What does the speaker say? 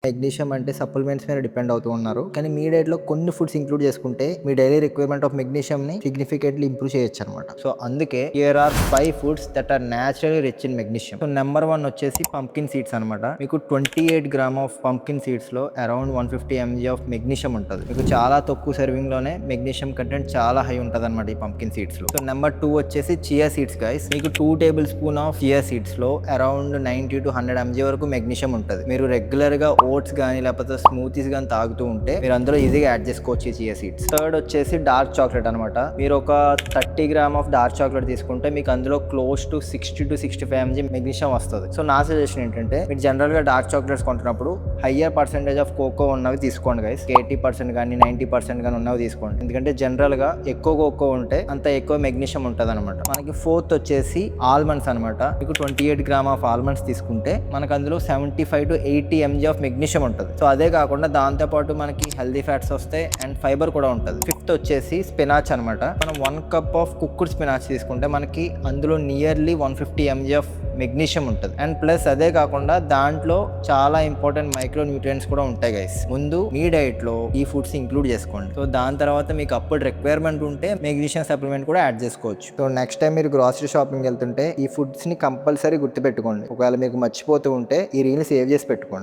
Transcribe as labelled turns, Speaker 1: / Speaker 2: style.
Speaker 1: Magnesium అంటే supplements మీద depend అవుతూ ఉన్నారు. కానీ మీ డైట్ లో కొన్ని ఫుడ్స్ ఇంక్లూడ్ చేసుకుంటే మీ డైలీ రిక్వైర్మెంట్ ఆఫ్ మెగ్నీషియం ని సిగ్నిఫికెంట్లీ ఇంప్రూవ్ చేయొచ్చు అనమాట. సో అందుకే here are 5 foods that are naturally rich in magnesium. So number 1 వచ్చేసి పంప్కిన్ సీడ్స్ అనమాట. మీకు 28 గ్రామ్ ఆఫ్ పంప్కిన్ సీడ్స్ లో అరౌండ్ 150 mg ఆఫ్ మెగ్నీషియం ఉంటుంది. మీకు చాలా తక్కువ సర్వింగ్ లోనే మెగ్నీషియం కంటెంట్ చాలా హై ఉంటుంది అనమాట ఈ పంప్కిన్ సీడ్స్ లో. సో నెంబర్ 2 వచ్చేసి చియా సీడ్స్ గైస్. మీకు 2 table spoon of chia seeds లో అరౌండ్ 90 to 100 mg వరకు మెగ్నీషియం ఉంటుంది. మీరు రెగ్యులర్ గా ఓట్స్ కానీ లేకపోతే స్మూతీస్ కానీ తాగుతూ ఉంటే మీరు అందులో ఈజీగా యాడ్ చేసుకోవచ్చు ఈ చియా సీడ్స్. థర్డ్ వచ్చేసి డార్క్ చాక్లెట్ అనమాట. మీరు ఒక 30 గ్రామ్ ఆఫ్ డార్క్ చాక్లెట్ తీసుకుంటే మీకు అందులో close to 60 to 65 mg magnesium వస్తుంది. సో నా సజెషన్ ఏంటంటే మీరు జనరల్ గా డార్క్ చాక్లెట్స్ కొంటున్నప్పుడు హయ్యర్ పర్సెంటేజ్ ఆఫ్ కోకో ఉన్నవి తీసుకోండి గైస్. 80% కానీ 90% కానీ ఉన్నవి తీసుకోండి. ఎందుకంటే జనరల్ గా ఎక్కువ కోకో ఉంటే అంత ఎక్కువ మెగ్నీషియం ఉంటుంది అనమాట. మనకి ఫోర్త్ వచ్చేసి ఆల్మండ్స్ అనమాట. మీకు 28 గ్రామ్ ఆఫ్ ఆల్మండ్స్ తీసుకుంటే మనకు అందులో 75 to 80 mg ఆఫ్ మెగ్నీషియం ఉంటుంది. సో అదే కాకుండా దాంతో పాటు మనకి హెల్దీ ఫ్యాట్స్ వస్తాయి అండ్ ఫైబర్ కూడా ఉంటుంది. ఫిఫ్త్ వచ్చేసి స్పినాచ్ అనమాట. మనం 1 కప్ ఆఫ్ కుక్డ్ స్పినాచ్ తీసుకుంటే మనకి అందులో నియర్లీ 150 mg ఆఫ్ మెగ్నీషియం ఉంటుంది. అండ్ ప్లస్ అదే కాకుండా దాంట్లో చాలా ఇంపార్టెంట్ మైక్రో న్యూట్రియంట్స్ కూడా ఉంటాయి గైస్. ముందు మీ డైట్ లో ఈ ఫుడ్స్ ఇంక్లూడ్ చేసుకోండి. సో దాని తర్వాత మీకు అప్పుడు రిక్వైర్మెంట్ ఉంటే మెగ్నీషియం సప్లిమెంట్ కూడా యాడ్ చేసుకోవచ్చు. సో నెక్స్ట్ టైం మీరు గ్రాసరీ షాపింగ్ వెళ్తుంటే ఈ ఫుడ్స్ ని కంపల్సరీ గుర్తుపెట్టుకోండి. ఒకవేళ మీకు మర్చిపోతూ ఉంటే ఈ రీల్ సేవ్ చేసి పెట్టుకోండి.